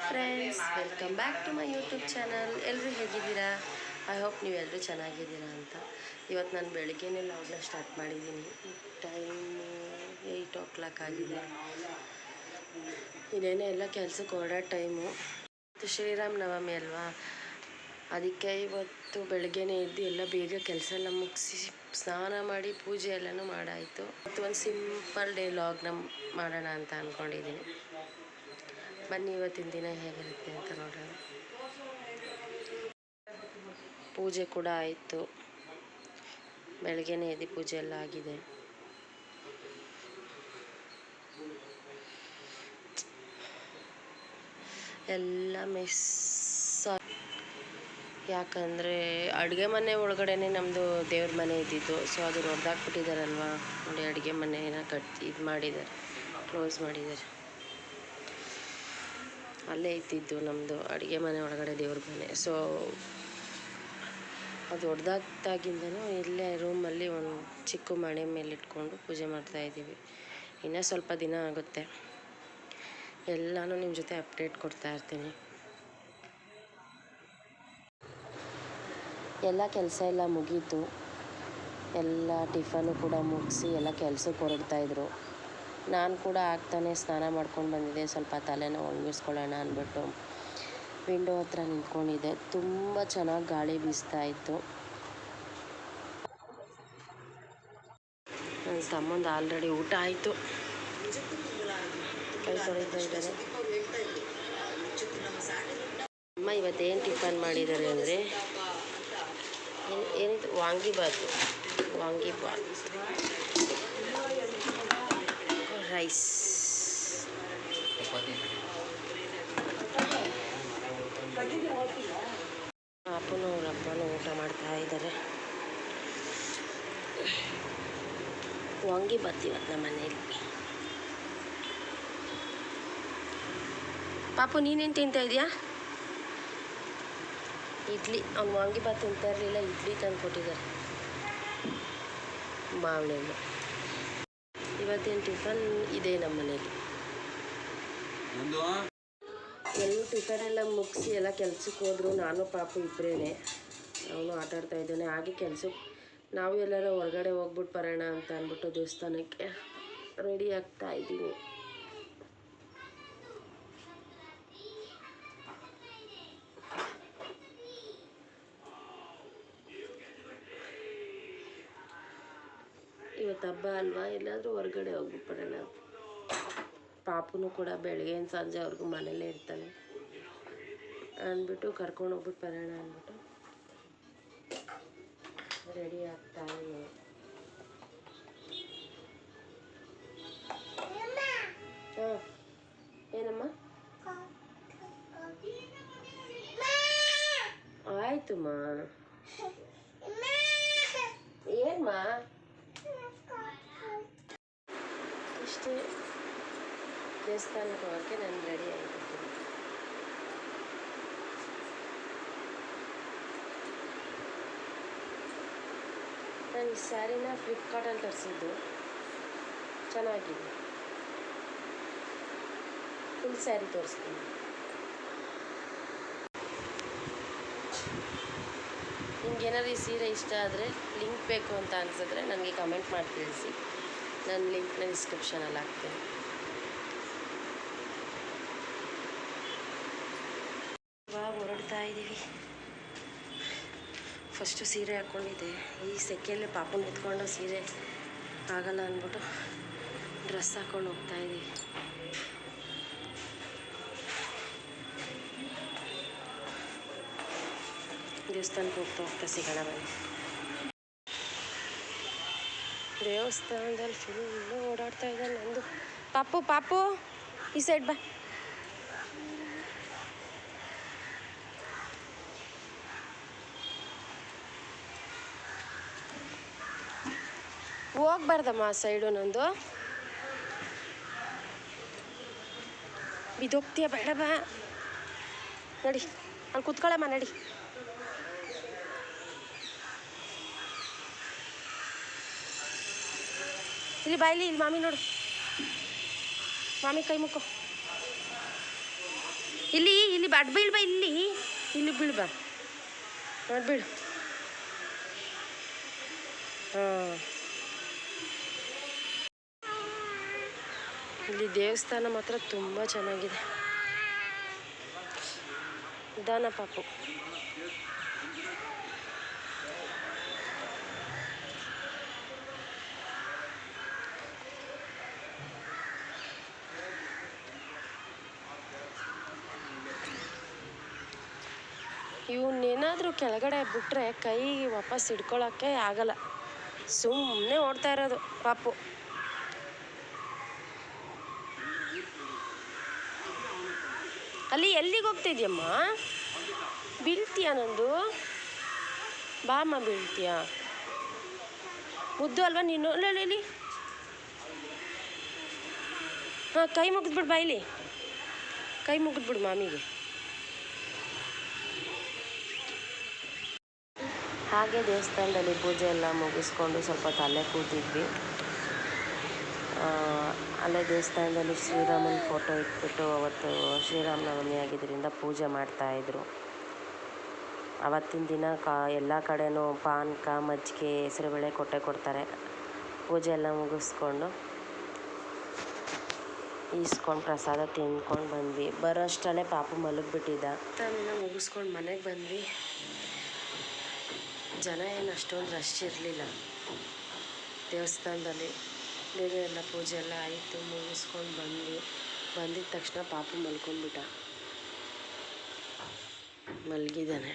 Friends, welcome back to my YouTube channel. ಎಲ್ಲರೂ ಹೇಗಿದ್ದೀರಾ? I hope ನೀವೆಲ್ಲರೂ ಚೆನ್ನಾಗಿದ್ದೀರಾ ಅಂತ. ಇವತ್ತು ನಾನು ಬೆಳಗ್ಗೆನೇ ಲಾಗ್ನ ಸ್ಟಾರ್ಟ್ ಮಾಡಿದ್ದೀನಿ. ಟೈಮು 8 o'clock ಆಗಿದೆ. ಇನ್ನೇನೇ ಎಲ್ಲ ಕೆಲಸಕ್ಕೆ ಹೊರಡೋ ಟೈಮು. ಮತ್ತು ಶ್ರೀರಾಮನವಮಿ ಅಲ್ವಾ, ಅದಕ್ಕೆ ಇವತ್ತು ಬೆಳಗ್ಗೆನೇ ಎದ್ದು ಎಲ್ಲ ಬೇಗ ಕೆಲಸ ಎಲ್ಲ ಮುಗಿಸಿ ಸ್ನಾನ ಮಾಡಿ ಪೂಜೆ ಎಲ್ಲನೂ ಮಾಡಾಯಿತು. ಮತ್ತು ಒಂದು ಸಿಂಪಲ್ ಡೇ ಲಾಗ್ನ ಮಾಡೋಣ ಅಂತ ಅಂದ್ಕೊಂಡಿದ್ದೀನಿ. ಬನ್ನಿ ಇವತ್ತಿನ ದಿನ ಹೇಗಿರುತ್ತೆ ಅಂತ ನೋಡೋಣ. ಪೂಜೆ ಕೂಡ ಆಯಿತು, ಬೆಳಗ್ಗೆನೇ ಎದ್ದು ಪೂಜೆ ಎಲ್ಲ ಆಗಿದೆ. ಎಲ್ಲ ಮಿಸ್, ಯಾಕಂದರೆ ಅಡುಗೆ ಮನೆ ಒಳಗಡೆನೇ ನಮ್ಮದು ದೇವ್ರ ಮನೆ ಇದ್ದಿದ್ದು. ಸೊ ಅದು ಹೊಡೆದಾಕ್ಬಿಟ್ಟಿದ್ದಾರಲ್ವ ನೋಡಿ, ಅಡುಗೆ ಮನೆನ ಇದು ಮಾಡಿದ್ದಾರೆ, ಕ್ಲೋಸ್ ಮಾಡಿದ್ದಾರೆ. ಅಲ್ಲೇ ಇದ್ದಿದ್ದು ನಮ್ಮದು ಅಡುಗೆ ಮನೆ ಒಳಗಡೆ ದೇವ್ರ ಮನೆ. ಸೊ ಅದು ಹೊಡೆದಾಗ್ದಾಗಿಂದನೂ ಇಲ್ಲೇ ರೂಮಲ್ಲಿ ಒಂದು ಚಿಕ್ಕ ಮಣೆ ಮೇಲೆ ಇಟ್ಕೊಂಡು ಪೂಜೆ ಮಾಡ್ತಾಯಿದ್ದೀವಿ. ಇನ್ನೂ ಸ್ವಲ್ಪ ದಿನ ಆಗುತ್ತೆ. ಎಲ್ಲನೂ ನಿಮ್ಮ ಜೊತೆ ಅಪ್ಡೇಟ್ ಕೊಡ್ತಾ ಇರ್ತೀನಿ. ಎಲ್ಲ ಕೆಲಸ ಎಲ್ಲ ಮುಗೀತು. ಎಲ್ಲ ಟಿಫನು ಕೂಡ ಮುಗಿಸಿ ಎಲ್ಲ ಕೆಲಸಕ್ಕೆ ಹೊರಡ್ತಾಯಿದ್ರು. ನಾನು ಕೂಡ ಆಗ್ತಾನೆ ಸ್ನಾನ ಮಾಡ್ಕೊಂಡು ಬಂದಿದ್ದೆ. ಸ್ವಲ್ಪ ತಲೆನ ಒಣಗಿಸ್ಕೊಳ್ಳೋಣ ಅಂದ್ಬಿಟ್ಟು ವಿಂಡೋ ಹತ್ರ ನಿಂತ್ಕೊಂಡಿದ್ದೆ. ತುಂಬ ಚೆನ್ನಾಗಿ ಗಾಳಿ ಬೀಸ್ತಾ ಇತ್ತು. ನನ್ನ ತಮ್ಮಂದು ಆಲ್ರೆಡಿ ಊಟ ಆಯಿತು, ಕೈ ತೊಳಿತಾ ಇದ್ದಾರೆ. ಅಮ್ಮ ಇವತ್ತೇನು ಟಿಫನ್ ಮಾಡಿದ್ದಾರೆ ಅಂದರೆ ಏನಿತ್ತು, ವಾಂಗಿಬಾತ್ ರೈಸ್. ಪಾಪನು ಅವ್ರ ಅಪ್ಪನೂ ಊಟ ಮಾಡ್ತಾ ಇದ್ದಾರೆ. ವಾಂಗಿಬಾತ್ ಇವತ್ತು ನಮ್ಮ ಮನೆಯಲ್ಲಿ. ಪಾಪು ನೀನೇನು ತಿಂತಾ ಇದೆಯಾ? ಇಡ್ಲಿ. ಅವ್ನು ವಾಂಗಿಬಾತ್ ತಿಂತಾ ಇರಲಿಲ್ಲ, ಇಡ್ಲಿ ತಂದು ಕೊಟ್ಟಿದ್ದಾರೆ, ಮಾವಳೆಣ್ಣು. ಇವತ್ತೇನು ಟಿಫನ್ ಇದೆ ನಮ್ಮ ಮನೇಲಿ. ಎಲ್ಲರೂ ಟಿಫನ್ ಎಲ್ಲ ಮುಗಿಸಿ ಎಲ್ಲ ಕೆಲ್ಸಕ್ಕೆ ಹೋದ್ರು. ನಾನು ಪಾಪು ಇಬ್ಬರೇ. ಅವನು ಆಟಾಡ್ತಾ ಇದ್ದಾನೆ. ಹಾಗೆ ಕೆಲ್ಸಕ್ಕೆ ನಾವು ಎಲ್ಲರೂ ಹೊರಗಡೆ ಹೋಗ್ಬಿಟ್ಟು ಬರೋಣ ಅಂತ ಅಂದ್ಬಿಟ್ಟು ದೇವಸ್ಥಾನಕ್ಕೆ ರೆಡಿ ಆಗ್ತಾ ಇದ್ದೀನಿ. ಇವತ್ತು ಹಬ್ಬ ಅಲ್ವಾ, ಎಲ್ಲಾದರೂ ಹೊರಗಡೆ ಹೋಗ್ಬಿಟ್ಟು ಬರೋಣ. ಪಾಪುನು ಕೂಡ ಬೆಳಗ್ಗೆಯಿಂದ ಸಂಜೆವರೆಗೂ ಮನೇಲೇ ಇರ್ತಾನೆ ಅಂದ್ಬಿಟ್ಟು ಕರ್ಕೊಂಡು ಹೋಗ್ಬಿಟ್ಟು ಬರೋಣ ಅಂದ್ಬಿಟ್ಟು ರೆಡಿ ಆಗ್ತಾ ಇದ್ದೀನಿ. ಹಾಂ, ಏನಮ್ಮ? ಆಯ್ತುಮ್ಮ. ಏನಮ್ಮ? ಇಷ್ಟೇ, ದೇವಸ್ಥಾನಕ್ಕೆ ಹೋಗೋಕ್ಕೆ ನಾನು ರೆಡಿ ಆಗಿರ್ತೀನಿ. ನಾನು ಈ ಸ್ಯಾರಿನ ಫ್ಲಿಪ್ಕಾರ್ಟಲ್ಲಿ ತರಿಸಿದ್ದು, ಚೆನ್ನಾಗಿದೆ. ಫುಲ್ ಸ್ಯಾರಿ ತೋರಿಸ್ತೀನಿ. ನಿಮ್ಗೇನಾದ್ರು ಈ ಸೀರೆ ಇಷ್ಟ ಆದರೆ, ಲಿಂಕ್ ಬೇಕು ಅಂತ ಅನಿಸಿದ್ರೆ ನನಗೆ ಕಮೆಂಟ್ ಮಾಡಿ ತಿಳಿಸಿ. ನಾನು ಲಿಂಕ್ನ ಡಿಸ್ಕ್ರಿಪ್ಷನಲ್ಲಿ ಹಾಕ್ತೀನಿ. ಇವಾಗ ಹೊರಡ್ತಾ ಇದ್ದೀವಿ. ಫಸ್ಟು ಸೀರೆ ಹಾಕ್ಕೊಂಡಿದ್ದೆ. ಈ ಸೆಕೆಯಲ್ಲಿ ಪಾಪನ ಎತ್ಕೊಂಡು ಸೀರೆ ಆಗಲ್ಲ ಅಂದ್ಬಿಟ್ಟು ಡ್ರೆಸ್ ಹಾಕ್ಕೊಂಡು ಹೋಗ್ತಾಯಿದ್ದೀವಿ. ದೇವಸ್ಥಾನಕ್ಕೆ ಹೋಗ್ತಾ ಸಿಗೋಣ ಬನ್ನಿ. ದೇವಸ್ಥಾನದಲ್ಲಿ ಫುಲ್ಲು ಓಡಾಡ್ತಾ ಇದ್ದಾನೆ ನಂದು ಪಾಪು. ಈ ಸೈಡ್ ಬಾ. ಹೋಗ್ಬಾರ್ದಮ್ಮ ಆ ಸೈಡು, ನಂದು ಬಿದ್ದೋಗ್ತೀಯ, ಬೇಡ ಬಾ. ನಡಿ, ಅಲ್ಲಿ ಕೂತ್ಕೊಳ್ಳಮ್ಮ, ನಡಿ. ಇಲ್ಲಿ ಬಾಯಿಲಿ, ಇಲ್ಲಿ ಮಾಮಿ ನೋಡು, ಮಾಮಿ ಕೈ ಮುಕ್ಕೋ ಇಲ್ಲಿ. ಅಡ್ ಬೀಳ್ಬಾ, ಇಲ್ಲಿ ಬೀಳ್ಬಾ, ಬೀಳು. ಹಾಂ, ಇಲ್ಲಿ ದೇವಸ್ಥಾನ ಮಾತ್ರ ತುಂಬ ಚೆನ್ನಾಗಿದೆ. ನಿಧಾನ ಪಾಪು. ಇವನ್ನೇನಾದರೂ ಕೆಳಗಡೆ ಬಿಟ್ಟರೆ ಕೈ ವಾಪಸ್ ಹಿಡ್ಕೊಳಕ್ಕೆ ಆಗಲ್ಲ, ಸುಮ್ಮನೆ ಓಡ್ತಾ ಇರೋದು ಪಾಪು. ಅಲ್ಲಿ ಎಲ್ಲಿಗೆ ಹೋಗ್ತಿದ್ಯಮ್ಮ? ಬೀಳ್ತೀಯ ನಂದು? ಬಾಮ್ಮ, ಬೀಳ್ತೀಯ? ಮುದ್ದು ಅಲ್ವಾ ನೀನು? ಅಲ್ಲಿ ಹಾಂ, ಕೈ ಮುಗಿದ್ಬಿಡು ಬಾಯಿಲಿ, ಕೈ ಮುಗಿದ್ಬಿಡು ಮಾಮಿಗೆ. ಹಾಗೆ ದೇವಸ್ಥಾನದಲ್ಲಿ ಪೂಜೆ ಎಲ್ಲ ಮುಗಿಸ್ಕೊಂಡು ಸ್ವಲ್ಪ ತಲೆ ಕೂತಿದ್ವಿ. ಅಲ್ಲೇ ದೇವಸ್ಥಾನದಲ್ಲಿ ಶ್ರೀರಾಮನ ಫೋಟೋ ಇಟ್ಬಿಟ್ಟು ಅವತ್ತು ಶ್ರೀರಾಮನವಮಿ ಆಗಿದ್ದರಿಂದ ಪೂಜೆ ಮಾಡ್ತಾಯಿದ್ರು. ಅವತ್ತಿನ ದಿನ ಎಲ್ಲ ಕಡೆನೂ ಪಾನಕ, ಮಜ್ಜಿಗೆ, ಹೆಸರುಬೇಳೆ ಕೊಡ್ತಾರೆ. ಪೂಜೆ ಎಲ್ಲ ಮುಗಿಸ್ಕೊಂಡು ಈಸ್ಕೊಂಡು ಪ್ರಸಾದ ತಿಂದ್ಕೊಂಡು ಬಂದ್ವಿ. ಬರೋಷ್ಟರಲ್ಲೇ ಪಾಪು ಮಲಗಿಬಿಟ್ಟಿದ್ದ. ಮುಗಿಸ್ಕೊಂಡು ಮನೆಗೆ ಬಂದ್ವಿ. ಜನ ಏನು ಅಷ್ಟೊಂದು ರಶ್ ಇರಲಿಲ್ಲ ದೇವಸ್ಥಾನದಲ್ಲಿ. ಬೇಗ ಎಲ್ಲ ಪೂಜೆ ಎಲ್ಲ ಆಯಿತು, ಮುಗಿಸ್ಕೊಂಡು ಬಂದಿದ್ದ ತಕ್ಷಣ ಪಾಪು ಮಲಗಿದ್ದಾನೆ.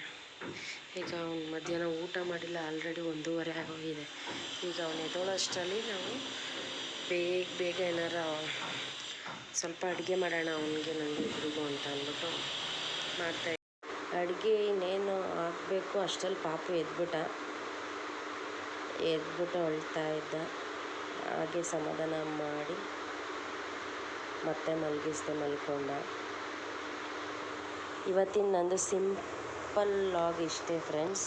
ಈಗ ಅವ್ನು ಮಧ್ಯಾಹ್ನ ಊಟ ಮಾಡಿಲ್ಲ, ಆಲ್ರೆಡಿ 1:30 ಆಗೋಗಿದೆ. ಈಗ ಅವನು ಎದ್ದೋಳಷ್ಟರಲ್ಲಿ ನಾವು ಬೇಗ ಏನಾರ ಸ್ವಲ್ಪ ಅಡುಗೆ ಮಾಡೋಣ ಅವನಿಗೆ, ನನಗೆ ಇಬ್ಬರಿಗೂ ಅಂತ ಅಂದ್ಬಿಟ್ಟು ಮಾಡ್ತಾಯಿದ್ದೆ. ಅಡುಗೆ ಇನ್ನೇನು ಹಾಕಬೇಕು ಅಷ್ಟರಲ್ಲಿ ಪಾಪು ಎದ್ಬಿಟ್ಟು ಅಳ್ತಾ ಇದ್ದ. ಹಾಗೆ ಸಮಾಧಾನ ಮಾಡಿ ಮತ್ತೆ ಮಲಗಿಸ್ದೆ, ಇವತ್ತಿನ ನಂದು ಸಿಂಪಲ್ ವ್ಲಾಗ್ ಇಷ್ಟೇ ಫ್ರೆಂಡ್ಸ್.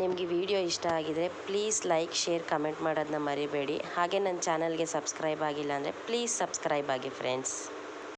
ನಿಮಗೆ ವಿಡಿಯೋ ಇಷ್ಟ ಆಗಿದರೆ ಪ್ಲೀಸ್ ಲೈಕ್, ಶೇರ್, ಕಮೆಂಟ್ ಮಾಡೋದನ್ನ ಮರಿಬೇಡಿ. ಹಾಗೆ ನನ್ನ ಚಾನಲ್ಗೆ ಸಬ್ಸ್ಕ್ರೈಬ್ ಆಗಿಲ್ಲ ಅಂದರೆ ಪ್ಲೀಸ್ ಸಬ್ಸ್ಕ್ರೈಬ್ ಆಗಿ ಫ್ರೆಂಡ್ಸ್.